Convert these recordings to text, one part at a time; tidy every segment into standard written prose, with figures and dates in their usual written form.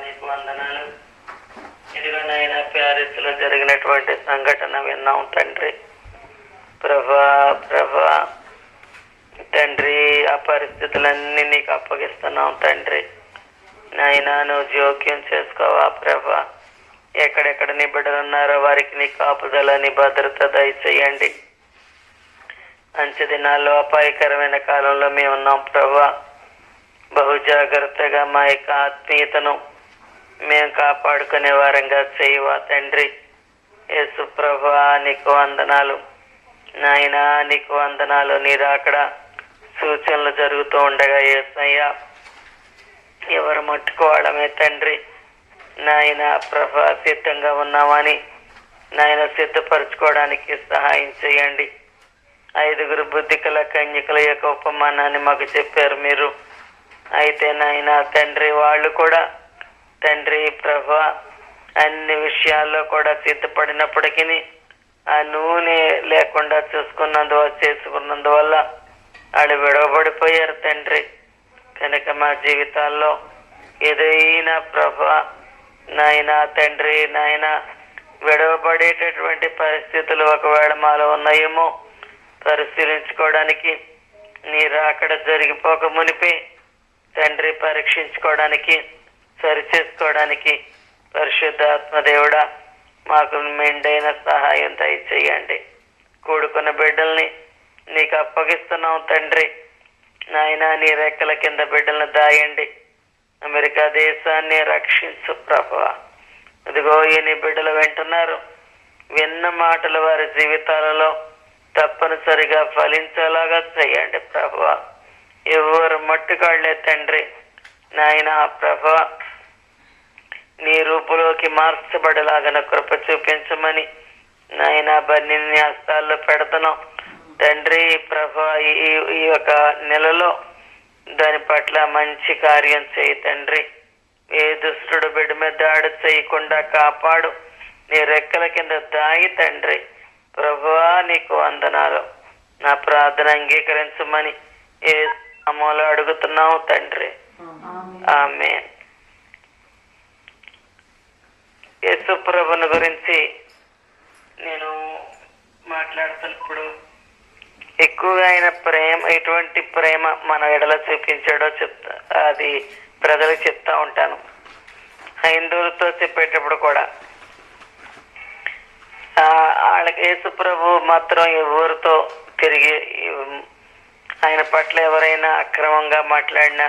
నీకు వందనాలు. ఇదిగోనైనా ప్యారిస్లో జరిగినటువంటి సంఘటన విన్నాం తండ్రి. ప్రభా తండ్రి, ఆ పరిస్థితులన్నీ నీకు అప్పగిస్తున్నాం తండ్రి. నాయనా, నువ్వు జోక్యం చేసుకోవా ప్రభా. ఎక్కడెక్కడ నీ బిడ్డలు ఉన్నారో వారికి నీ కాపుదల, నీ భద్రత దయచేయండి. అంచె దినాల్లో అపాయకరమైన కాలంలో మేము ఉన్నాం ప్రభా. బహు జాగ్రత్తగా మా యొక్క ఆత్మీయతను మేము కాపాడుకునే వారంగా చేయవా తండ్రి. యేసు ప్రభా, నీకు వందనాలు. నాయనా, నీకు వందనాలు. నీ రాకడ సూచనలు జరుగుతూ ఉండగా యేసయ్యా ఎవరు మట్టుకోవడమే తండ్రి. నాయన ప్రభా, సిద్ధంగా ఉన్నామని నాయన సిద్ధపరచుకోవడానికి సహాయం చేయండి. 5 బుద్ధికల కన్యకల యొక్క ఉపమానాన్ని మాకు చెప్పారు మీరు. అయితే నాయన తండ్రి, వాళ్ళు కూడా తండ్రి ప్రభా అన్ని విషయాల్లో కూడా సిద్ధపడినప్పటికీ ఆ నూనె లేకుండా చేసుకున్నందువల్ల వాళ్ళు విడవబడిపోయారు తండ్రి. కనుక మా జీవితాల్లో ఏదైనా ప్రభా నాయన తండ్రి, నాయన విడవబడేటటువంటి పరిస్థితులు ఒకవేళ మాలో ఉన్నాయేమో పరిశీలించుకోవడానికి, నీ రాకడ జరిగిపోక మునిపే తండ్రి పరీక్షించుకోవడానికి, సరిచేసుకోవడానికి పరిశుద్ధాత్మ దేవుడా మాకు మెండైన సహాయం దయచేయండి. కూడుకున్న బిడ్డల్ని నీకు అప్పగిస్తున్నాం తండ్రి. నాయన, నీ రెక్కల కింద బిడ్డలను దాయండి. అమెరికా దేశాన్ని రక్షించు ప్రభువా. ఇదిగో నీ బిడ్డలు వింటున్నారు. విన్న మాటలు వారి జీవితాలలో తప్పనిసరిగా ఫలించేలాగా చేయండి ప్రభువా. ఎవరు మట్టుకాళ్లే తండ్రి. నాయన ప్రభా, నీ రూపులోకి మార్చబడేలాగా కృప చూపించమని నాయన బన్ని హస్తాల్లో పెడుతున్నాం తండ్రి. ప్రభా, ఈ యొక్క నెలలో దాని పట్ల మంచి కార్యం చేయి తండ్రి. ఏ దుష్టుడు బిడ్డ మీద దాడి చేయకుండా కాపాడు. నీ రెక్కల కింద దాయి తండ్రి. ప్రభువా, నీకు వందనాలు. నా ప్రార్థన అంగీకరించమని ఏ నామములో అడుగుతున్నావు తండ్రి. ఆమేన్. యేసు ప్రభుని గురించి నేను మాట్లాడుతున్నప్పుడు ఎక్కువగా ఆయన ప్రేమ, ఎటువంటి ప్రేమ మన ఎడల చూపించాడో అది ప్రజలకు చెప్తా ఉంటాను. హైందవులతో చెప్పేటప్పుడు కూడా వాళ్ళకి యేసు ప్రభు మాత్రం ఎవరితో తిరిగి ఆయన పట్ల ఎవరైనా అక్రమంగా మాట్లాడినా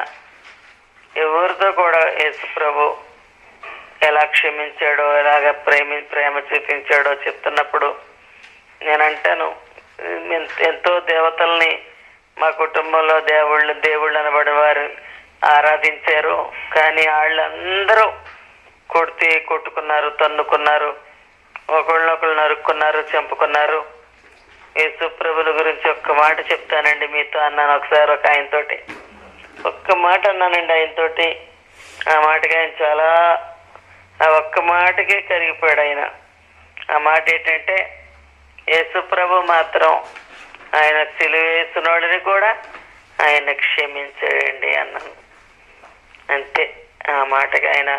ఎవరితో కూడా యేసు ప్రభు ఎలా క్షమించాడో, ఎలాగ ప్రేమ చూపించాడో చెప్తున్నప్పుడు నేనంటాను, ఎంతో దేవతల్ని మా కుటుంబంలో దేవుళ్ళు అనబడిన వారు ఆరాధించారు. కానీ వాళ్ళందరూ కొట్టుకున్నారు, తన్నుకున్నారు, ఒకళ్ళనొకళ్ళు నరుక్కున్నారు, చంపుకున్నారు. యేసు ప్రభుల గురించి ఒక్క మాట చెప్తానండి మీతో అన్నాను ఒకసారి ఒక ఆయనతోటి. ఒక్క మాట అన్నానండి ఆయనతోటి. ఆ మాటకి ఆయన చాలా, ఆ ఒక్క మాటకే కరిగిపోయాడు ఆయన. ఆ మాట ఏంటంటే, యేసు ప్రభు మాత్రం ఆయన సిలువేసినోడిని కూడా ఆయన క్షమించాడండి అన్నాను. అంతే. ఆ మాటకి ఆయన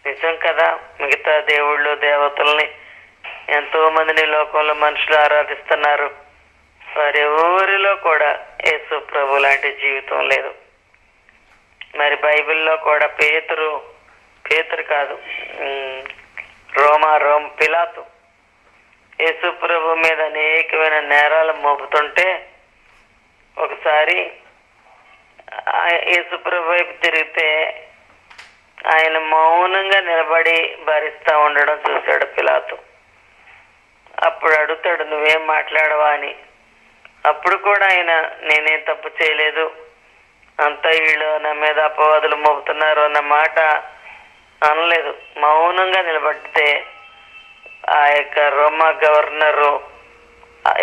నిజం కదా. మిగతా దేవుళ్ళు దేవతల్ని ఎంతో మందిని లోకంలో మనుషులు ఆరాధిస్తున్నారు. వారెవరిలో కూడా యేసు ప్రభు లాంటి జీవితం లేదు. మరి బైబిల్లో కూడా పేతురు కాదు, పిలాతు యేసు ప్రభు మీద అనేకమైన నేరాలు మోపుతుంటే ఒకసారి యేసు ప్రభు వైపు తిరిగితే ఆయన మౌనంగా నిలబడి భరిస్తా ఉండడం చూశాడు పిలాతు. అప్పుడు అడుగుతాడు, నువ్వేం మాట్లాడవా అని. అప్పుడు కూడా ఆయన నేనేం తప్పు చేయలేదు, అంతా వీళ్ళు నా మీద అపవాదులు మోపుతున్నారు అన్న మాట అనలేదు. మౌనంగా నిలబడితే ఆ యొక్క రోమా గవర్నరు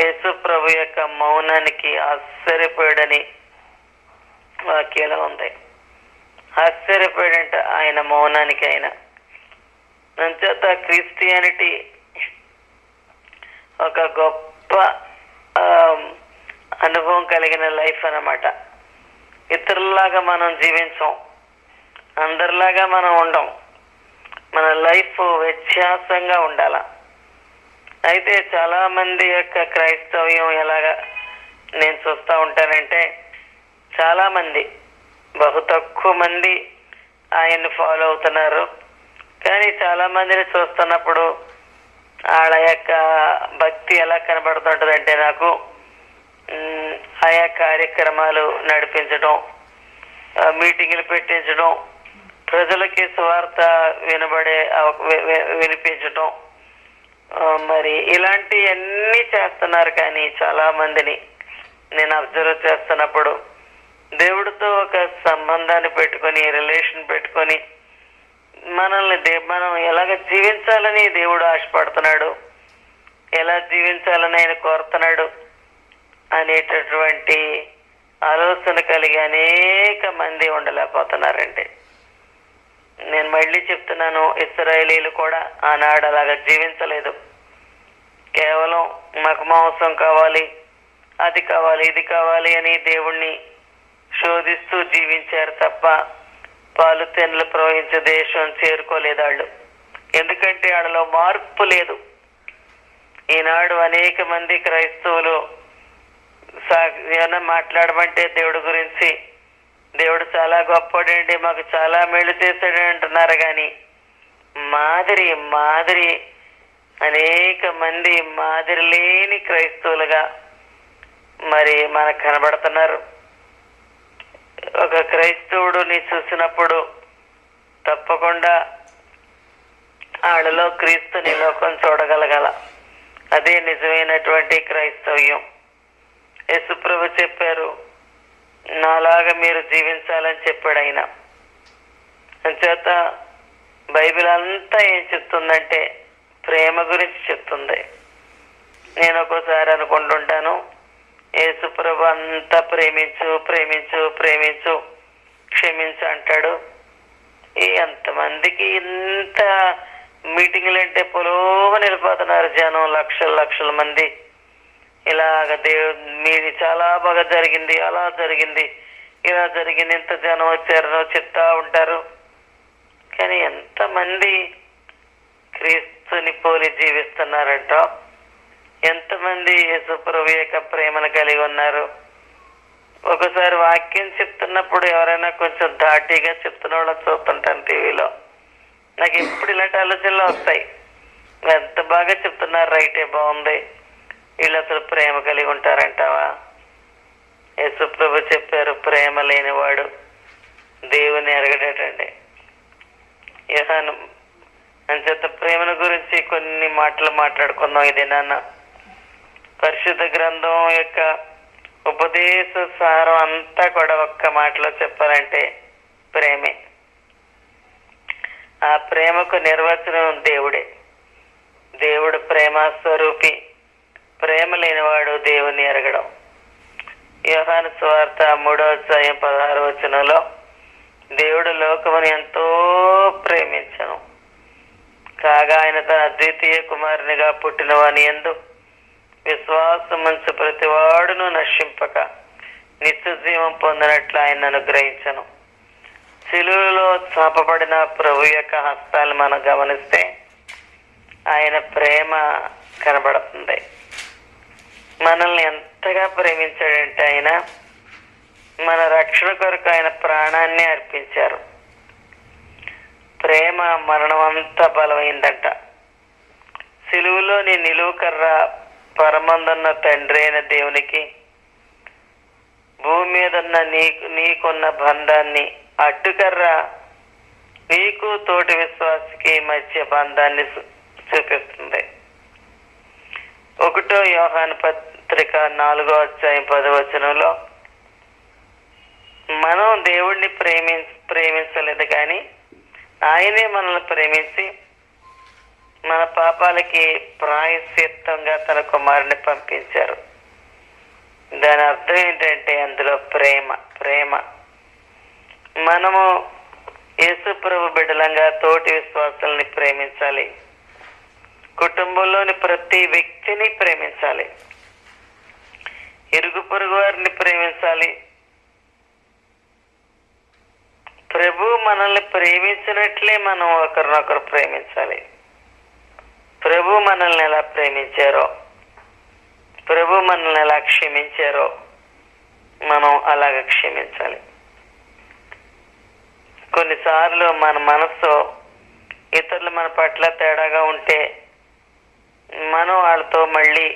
యేసు ప్రభు యొక్క మౌనానికి ఆశ్చర్యపోయాడని వాక్యంలో ఉంది. ఆశ్చర్యపోయాడంట ఆయన మౌనానికి. ఆయన అంచేత క్రిస్టియానిటీ ఒక గొప్ప అనుభవం కలిగిన లైఫ్ అన్నమాట. ఇతరుల్లాగా మనం జీవించాం. అందరిలాగా మనం ఉండం. మన లైఫ్ వ్యత్యాసంగా ఉండాల. అయితే చాలా మంది యొక్క క్రైస్తవ్యం ఎలాగా నేను చూస్తూ ఉంటానంటే, చాలా మంది, బహు తక్కువ మంది ఆయన్ని ఫాలో అవుతున్నారు. కానీ చాలా మందిని చూస్తున్నప్పుడు వాళ్ళ యొక్క భక్తి ఎలా కనబడుతుంటదంటే, నాకు ఆయా కార్యక్రమాలు నడిపించడం, మీటింగులు పెట్టించడం, ప్రజలకి సువార్త వినిపించడం, మరి ఇలాంటివన్నీ చేస్తున్నారు. కానీ చాలా మందిని నేను అబ్జర్వ్ చేస్తున్నప్పుడు దేవుడితో ఒక సంబంధాన్ని పెట్టుకొని, రిలేషన్ పెట్టుకొని, మనం ఎలాగ జీవించాలని దేవుడు ఆశపడుతున్నాడు, ఎలా జీవించాలని ఆయన కోరుతున్నాడు అనేటటువంటి ఆలోచన కలిగి అనేక మంది ఉండలేకపోతున్నారండి. నేను మళ్ళీ చెప్తున్నాను, ఇశ్రాయేలీలు కూడా ఆనాడు అలాగా జీవించలేదు. కేవలం మాకు మాంసం కావాలి, అది కావాలి, ఇది కావాలి అని దేవుణ్ణి శోధిస్తూ జీవించారు తప్ప పాలు తెన్నులు ప్రవహించే దేశం చేరుకోలేదు వాళ్ళు. ఎందుకంటే వాళ్ళలో మార్పు లేదు. ఈనాడు అనేక మంది క్రైస్తవులు ఏమన్నా మాట్లాడమంటే దేవుడి గురించి, దేవుడు చాలా గొప్పడండి, మాకు చాలా మేలు చేశాడు అంటున్నారు. కానీ మాదిరి అనేక మంది మాదిరి లేని క్రైస్తవులుగా మరి మనకు కనబడుతున్నారు. ఒక క్రైస్తవుడిని చూసినప్పుడు తప్పకుండా వాళ్ళలో క్రీస్తుని లోకం చూడగలగాల. అదే నిజమైనటువంటి క్రైస్తవ్యం. యేసుప్రభు చెప్పారు, నాలాగా మీరు జీవించాలని చెప్పాడు ఆయన. అంచేత బైబిల్ అంతా ఏం చెప్తుందంటే ప్రేమ గురించి చెప్తుంది. నేను ఒక్కోసారి అనుకుంటుంటాను, యేసుప్రభు అంతా ప్రేమించు ప్రేమించు ప్రేమించు క్షమించు అంటాడు. ఎంతమందికి ఇంత మీటింగ్లు అంటే పొలోగా నిలిపోతున్నారు జనం, లక్షల మంది. ఇలాగ మీది చాలా బాగా జరిగింది, అలా జరిగింది, ఇలా జరిగింది, ఇంత జనం వచ్చారో చెప్తా ఉంటారు. కానీ ఎంతమంది క్రీస్తుని పోలి జీవిస్తున్నారంట, ఎంతమంది యేసుప్రభు యొక్క ప్రేమను కలిగి ఉన్నారు. ఒకసారి వాక్యం చెప్తున్నప్పుడు ఎవరైనా కొంచెం ధాటిగా చెప్తున్న వాళ్ళని చూస్తుంటాను టీవీలో. నాకు ఎప్పుడు ఇలాంటి ఆలోచనలు వస్తాయి. ఎంత బాగా చెప్తున్నారు, రైటే, బాగుంది, వీళ్ళు అసలు ప్రేమ కలిగి ఉంటారంటావా? యేసుప్రభు చెప్పారు, ప్రేమ లేనివాడు దేవుని ఎరగడటండి. యోహాను అంచేత ప్రేమను గురించి కొన్ని మాటలు మాట్లాడుకుందాం. ఇది నాన్న పరిశుద్ధ గ్రంథం యొక్క ఉపదేశ సారం అంతా కూడా ఒక్క మాటలో చెప్పాలంటే ప్రేమే. ఆ ప్రేమకు నిర్వచనం దేవుడే. దేవుడు ప్రేమ స్వరూపి. ప్రేమ లేనివాడు దేవుని ఎరగడం. యోహాను సువార్త 3:16 దేవుడు లోకమును ఎంతో ప్రేమించను, కాగా ఆయన తన అద్వితీయ కుమారునిగా పుట్టిన వాని యందు విశ్వాసముంచు ప్రతివాడును నశింపక నిత్యజీవం పొందినట్లు ఆయన అనుగ్రహించను. శిలువలో చాపబడిన ప్రభు యొక్క హస్తాలు మనం గమనిస్తే ఆయన ప్రేమ కనబడుతుంది. మనల్ని ఎంతగా ప్రేమించాడంటే ఆయన మన రక్షణ కొరకు ఆయన ప్రాణాన్ని అర్పించారు. ప్రేమ మరణం అంతా బలమైందంట. సిలువలోని నిలువుకర్ర పరమందున్న తండ్రి అయిన దేవునికి భూమి మీదన్న నీకున్న బంధాన్ని, అడ్డుకర్ర నీకు తోటి విశ్వాసకి మధ్య బంధాన్ని చూపిస్తుంది. 1 యోహాను పత్రిక 4:10 మనం దేవుణ్ణి ప్రేమించలేదు, కానీ ఆయనే మనల్ని ప్రేమించి మన పాపాలకి ప్రాయశ్చిత్తంగా తన కుమారుని పంపించారు. దాని అర్థం ఏంటంటే అందులో ప్రేమ. మనము యేసుప్రభు బిడ్డలంగా తోటి విశ్వాసాలని ప్రేమించాలి. కుటుంబంలోని ప్రతి వ్యక్తిని ప్రేమించాలి. ఇరుగు పొరుగు వారిని ప్రేమించాలి. ప్రభు మనల్ని ప్రేమించినట్లే మనం ఒకరినొకరు ప్రేమించాలి. ప్రభు మనల్ని ఎలా ప్రేమించారో, ప్రభు మనల్ని ఎలా క్షమించారో మనం అలాగ క్షమించాలి. కొన్నిసార్లు మన మనసు ఇతరులు మన పట్ల తేడాగా ఉంటే మనం వాళ్ళతో మళ్ళీ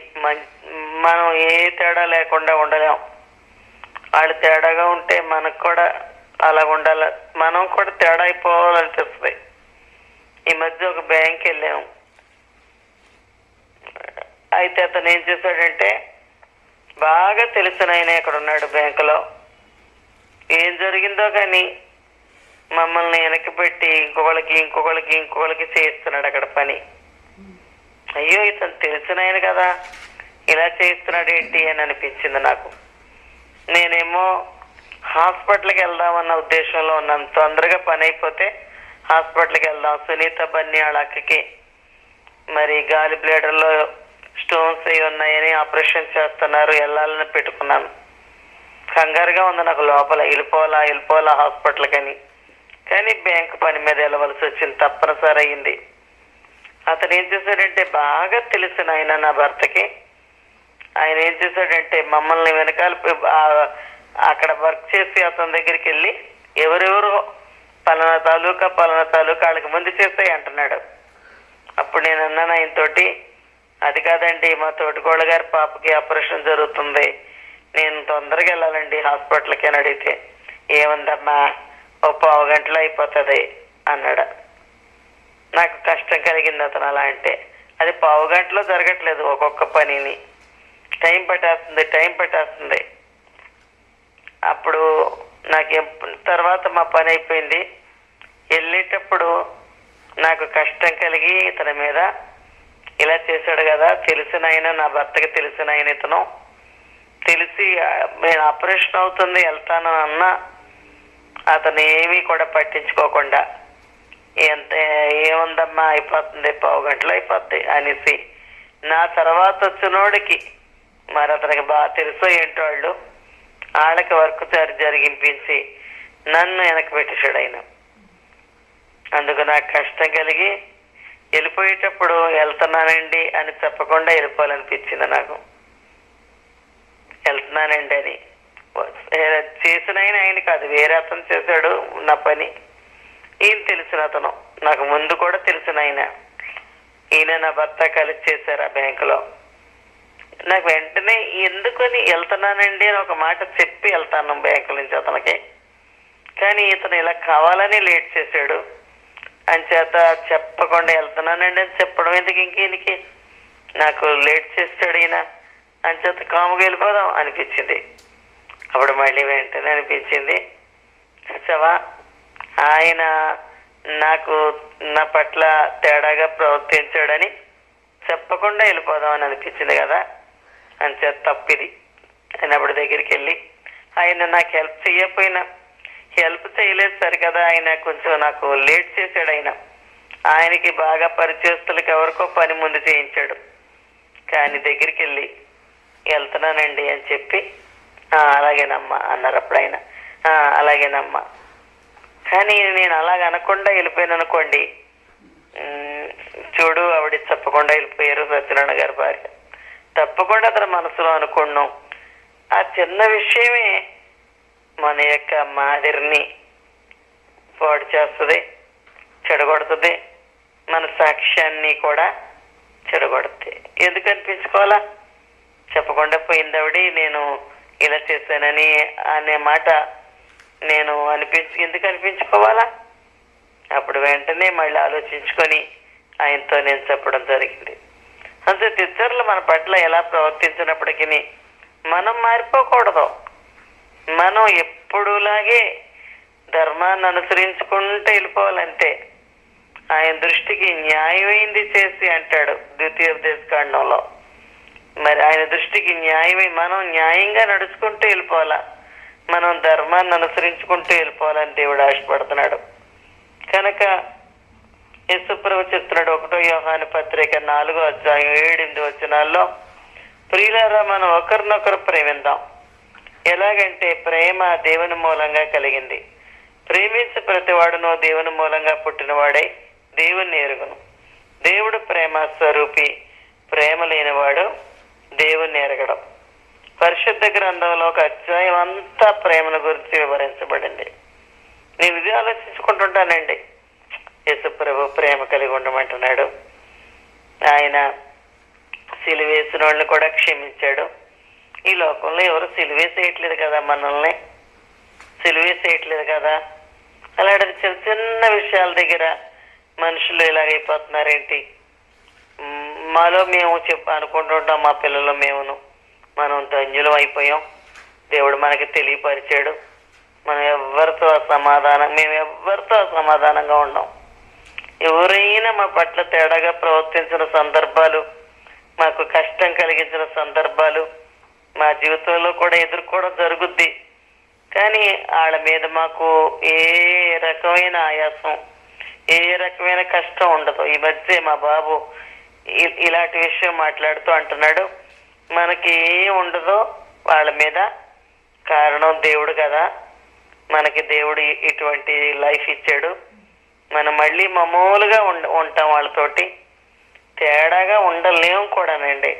మనం ఏ తేడా లేకుండా ఉండలేం. వాళ్ళు తేడాగా ఉంటే మనకు కూడా అలా ఉండాలి, మనం కూడా తేడా అయిపోవాలనిపిస్తుంది. ఈ మధ్య ఒక బ్యాంక్ వెళ్ళాము. అయితే అతను ఏం చేశాడంటే, బాగా తెలిసిన ఆయన ఇక్కడ ఉన్నాడు బ్యాంకులో. ఏం జరిగిందో కానీ మమ్మల్ని వెనక్కి పెట్టి ఇంకొకళ్ళకి చేయిస్తున్నాడు అక్కడ పని. అయ్యో, ఇతను తెలిసిన ఆయన కదా, ఇలా చేయిస్తున్నాడు ఏంటి అని అనిపించింది నాకు. నేనేమో హాస్పిటల్కి వెళ్దామన్న ఉద్దేశంలో ఉన్నాను. తొందరగా పని అయిపోతే హాస్పిటల్కి వెళ్దాం. సునీత బన్నీ వాళ్ళ అక్కకి మరి గాలి బ్లేడర్లో స్టోన్స్ అయి ఉన్నాయని ఆపరేషన్ చేస్తున్నారు, వెళ్ళాలని పెట్టుకున్నాను. కంగారుగా ఉంది నాకు లోపల, వెళ్ళిపోవాలా హాస్పిటల్కి అని. కానీ బ్యాంకు పని మీద వెళ్ళవలసి వచ్చింది, తప్పనిసరి అయింది. అతను ఏం చేశాడంటే, బాగా తెలిసిన ఆయన నా భర్తకి, ఆయన ఏం చేశాడంటే మమ్మల్ని వెనకాల అక్కడ వర్క్ చేసి అతని దగ్గరికి వెళ్ళి ఎవరెవరు పలానా తాలూకా వాళ్ళకి ముందు చేస్తాయి అంటున్నాడు. అప్పుడు నేను అన్నాను ఆయనతోటి, అది కాదండి, మా తోటికోళ్ళ గారి పాపకి ఆపరేషన్ జరుగుతుంది, నేను తొందరగా వెళ్ళాలండి హాస్పిటల్కి అని అడిగితే, ఏముందమ్మా ఓ 1/2 గంటలో అయిపోతుంది అన్నాడు. నాకు కష్టం కలిగింది అతను అలా అంటే. అది 1/2 గంటలో జరగట్లేదు, ఒక్కొక్క పనిని టైం పట్టేస్తుంది. అప్పుడు నాకు తర్వాత మా పని అయిపోయింది. వెళ్ళేటప్పుడు నాకు కష్టం కలిగి ఇతని మీద, ఇలా చేశాడు కదా, తెలిసిన ఆయన, నా భర్తకి తెలిసిన ఆయన ఇతను, తెలిసి నేను ఆపరేషన్ అవుతుంది వెళ్తాను అన్నా అతను ఏమీ కూడా పట్టించుకోకుండా, ఏముందమ్మా అయిపోతుంది, 1/2 గంటలో అయిపోద్ది అనేసి నా తర్వాత వచ్చినోడికి, మరి అతనికి బాగా తెలుసో ఏంటో వాళ్ళకి వర్క్ జరిగింపించి నన్ను వెనక్కి పెట్టేశాడు ఆయన. అందుకు నాకు కష్టం కలిగి వెళ్ళిపోయేటప్పుడు వెళ్తున్నానండి అని చెప్పకుండా వెళ్ళిపోవాలనిపించింది నాకు. వెళ్తున్నానండి అని చేసిన ఆయన కాదు, వేరే అతను చేశాడు నా పని. ఈయన తెలిసిన అతను, నాకు ముందు కూడా తెలిసిన ఆయన. ఈయన నా భర్త కలిసి చేశారు ఆ బ్యాంకులో. నాకు వెంటనే ఎందుకని వెళ్తున్నానండి అని ఒక మాట చెప్పి వెళ్తాను బ్యాంకు నుంచి అతనికి. కానీ ఇతను ఇలా కావాలని లేట్ చేశాడు అంచేత చెప్పకుండా వెళ్తున్నానండి అని చెప్పడం ఎందుకు ఇంకేనికి, నాకు లేట్ చేస్తాడు ఈయన అంచేత కాముగా వెళ్ళిపోదాం అనిపించింది. అప్పుడు మళ్ళీ వెంటనే అనిపించింది, చవా ఆయన నాకు నా పట్ల తేడాగా ప్రవర్తించాడని చెప్పకుండా వెళ్ళిపోదామని అనిపించింది కదా, అంచేత తప్పిది అయినప్పుడు దగ్గరికి వెళ్ళి ఆయన నాకు హెల్ప్ చేయలేదు సరి కదా, ఆయన కొంచెం నాకు లేట్ చేశాడు. ఆయనకి బాగా పరిచయస్తులకి ఎవరికో పని ముందు చేయించాడు. కానీ దగ్గరికి వెళ్ళి వెళ్తున్నానండి అని చెప్పి అలాగేనమ్మా అన్నారు. అప్పుడు ఆయన అలాగేనమ్మా. కానీ నేను అలాగ అనకుండా వెళ్ళిపోయాను అనుకోండి, చూడు ఆవిడ తప్పకుండా వెళ్ళిపోయారు సత్యనారాయణ గారి భార్య, తప్పకుండా అతని మనసులో అనుకున్నాం. ఆ చిన్న విషయమే మన యొక్క మాదిరిని పాడు చేస్తుంది, చెడగొడుతుంది, మన సాక్ష్యాన్ని కూడా చెడగొడుతుంది. ఎందుకు అనిపించుకోవాలా? చెప్పకుండా పోయిందావిడి నేను ఇలా చేశానని అనే మాట నేను ఎందుకు అనిపించుకోవాలా? అప్పుడు వెంటనే మళ్ళీ ఆలోచించుకొని ఆయనతో నేను చెప్పడం జరిగింది. అంతే, ఇతరులు మన పట్ల ఎలా ప్రవర్తించినప్పటికీ మనం మారిపోకూడదు. మనం ఎప్పుడులాగే ధర్మాన్ని అనుసరించుకుంటూ వెళ్ళిపోవాలంటే. ఆయన దృష్టికి న్యాయమైంది చేసి అంటాడు ద్వితీయోపదేశకాండంలో. మరి ఆయన దృష్టికి మనం న్యాయంగా నడుచుకుంటూ వెళ్ళిపోవాలా, మనం ధర్మాన్ని అనుసరించుకుంటూ వెళ్ళిపోవాలని దేవుడు ఆశపడుతున్నాడు. కనుక యేసుప్రభు చెప్తున్నాడు 1 యోహాను పత్రిక 4వ అధ్యాయం 7-8 వచనాల్లో, ప్రియులారా మనం ఒకరినొకరు ప్రేమిద్దాం. ఎలాగంటే ప్రేమ దేవుని మూలంగా కలిగింది, ప్రేమించు ప్రతివాడును దేవుని మూలంగా పుట్టినవాడై దేవుణ్ణి ఎరుగును. దేవుడు ప్రేమ స్వరూపి, ప్రేమ లేనివాడు దేవుణ్ణి ఎరగడం. పరిశుద్ధ గ్రంథంలో ఒక అధ్యాయం అంతా ప్రేమను గురించి వివరించబడింది. నేను ఇది ఆలోచించుకుంటుంటానండి. యేసు ప్రభు ప్రేమ కలిగి ఉండమంటున్నాడు. ఆయన సిలువేసిన వాళ్ళని కూడా క్షమించాడు. ఈ లోకంలో ఎవరు సిలువేసేయట్లేదు కదా, మనల్ని సిలువేసేయట్లేదు కదా. అలాంటి చిన్న చిన్న విషయాల దగ్గర మనుషులు ఇలాగైపోతున్నారేంటి? మాలో మేము అనుకుంటుంటాం, మా పిల్లలు మనం ధన్యులం అయిపోయాం, దేవుడు మనకి తెలియపరిచాడు, మేము ఎవ్వరితో అసమాధానంగా ఉన్నాం. ఎవరైనా మా పట్ల తేడాగా ప్రవర్తించిన సందర్భాలు, మాకు కష్టం కలిగించిన సందర్భాలు మా జీవితంలో కూడా ఎదుర్కోవడం జరుగుద్ది. కానీ వాళ్ళ మీద మాకు ఏ రకమైన ఆయాసం, ఏ రకమైన కష్టం ఉండదు. ఈ మధ్య మా బాబు ఇలాంటి విషయం మాట్లాడుతూ అంటున్నాడు, మనకి ఏ ఉండదో వాళ్ళ మీద, కారణం దేవుడు కదా, మనకి దేవుడు ఇటువంటి లైఫ్ ఇచ్చాడు, మనం మళ్ళీ మామూలుగా ఉంటాం, వాళ్ళతోటి తేడాగా ఉండలేము కూడానండి,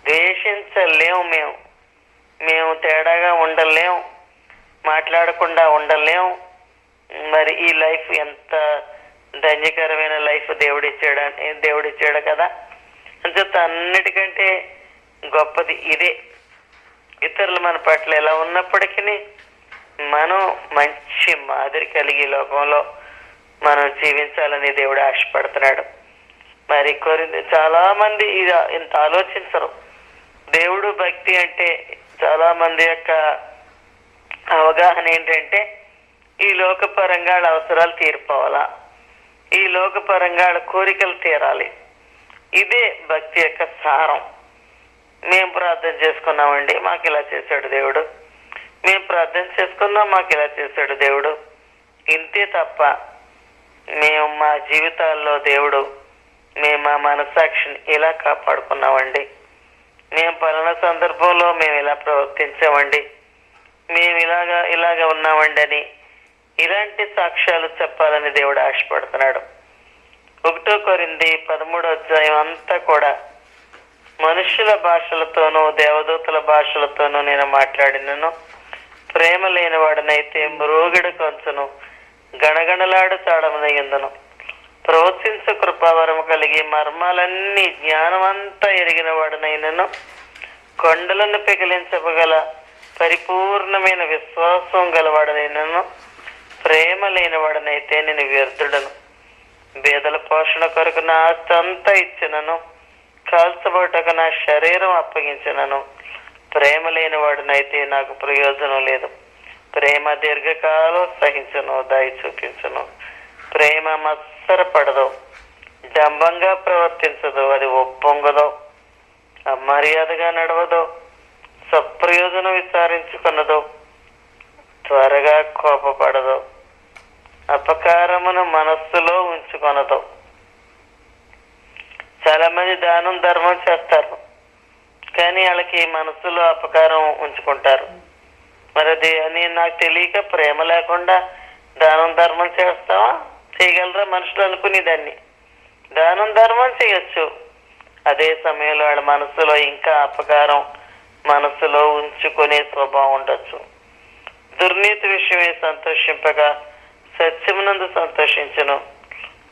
ద్వేషించలేము, మేము తేడాగా ఉండలేము, మాట్లాడకుండా ఉండలేము. మరి ఈ లైఫ్ ఎంత ధన్యకరమైన లైఫ్ దేవుడిచ్చాడు కదా. అంచేత అన్నిటికంటే గొప్పది ఇదే. ఇతరులు మన పట్ల ఎలా ఉన్నప్పటికీ మనం మంచి మాదిరి కలిగి లోకంలో మనం జీవించాలని దేవుడు ఆశపడుతున్నాడు. మరి చాలా మంది ఇంత ఆలోచించరు. దేవుడు భక్తి అంటే చాలా మంది యొక్క అవగాహన ఏంటంటే ఈ లోకపరంగా వాళ్ళ అవసరాలు తీరిపోవాలా, ఈ లోకపరంగా వాళ్ళ కోరికలు తీరాలి. ఇదే భక్తి యొక్క సారం. మేము ప్రార్థన చేసుకున్నామండి, మాకు ఇలా చేశాడు దేవుడు, మేము ప్రార్థన చేసుకున్నాం, మాకు ఇలా చేశాడు దేవుడు, ఇంతే తప్ప మేము మా జీవితాల్లో దేవుడు మేము మా మనసాక్షిని ఇలా కాపాడుకున్నామండి, మేము పలానా సందర్భంలో మేము ఇలా ప్రవర్తించామండి, మేము ఇలాగా ఉన్నామండి అని ఇలాంటి సాక్ష్యాలు చెప్పాలని దేవుడు ఆశపడుతున్నాడు. 1 కొరింథీ 13 అంతా కూడా మనుషుల భాషలతోనూ దేవదూతల భాషలతోనూ నేను మాట్లాడినను, ప్రేమ లేని వాడినైతే మ్రోగిడు కొంచెను గణగణలాడు చాడమనయ్యుందును. ప్రవర్తించు కృపావరము కలిగి మర్మాలన్నీ జ్ఞానమంతా ఎరిగిన వాడినైనను, కొండలను పెకిలించగల పరిపూర్ణమైన విశ్వాసం గలవాడనైనను, ప్రేమ లేని వాడనైతే నేను వ్యర్థుడను. బేదల పోషణ కొరకు నా ఆస్తి అంతా ఇచ్చినను, కాల్చబోటకు నా శరీరం అప్పగించినను, ప్రేమ లేని వాడినైతే నాకు ప్రయోజనం లేదు. ప్రేమ దీర్ఘకాలం సహించను, దయ చూపించను. ప్రేమ మత్సరపడదు, డంబంగా ప్రవర్తించదు, అది ఒప్పొంగదో, అమర్యాదగా నడవదో, సప్రయోజనం విచారించుకున్నదో, త్వరగా కోపపడదు, అపకారమును మనస్సులో ఉంచుకొనదు. చాలా మంది దానం ధర్మం చేస్తారు, కానీ వాళ్ళకి మనస్సులో అపకారం ఉంచుకుంటారు. మరి అది నాకు తెలియక ప్రేమ లేకుండా దానం ధర్మం చేస్తావా? చేయగలరా మనుషులు అనుకునేదాన్ని. దానం ధర్మం చేయొచ్చు, అదే సమయంలో వాళ్ళ మనసులో ఇంకా అపకారం మనసులో ఉంచుకునే స్వభావం ఉండొచ్చు. దుర్నీతి విషయమే సంతోషింపగా సత్యమునందు సంతోషించును.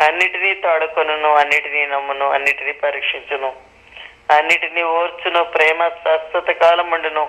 అన్నిటినీ తాడుకొనును, అన్నిటినీ నమ్మును, అన్నిటినీ పరీక్షించును, అన్నిటినీ ఓర్చును. ప్రేమ శాశ్వత కాలం ఉండును.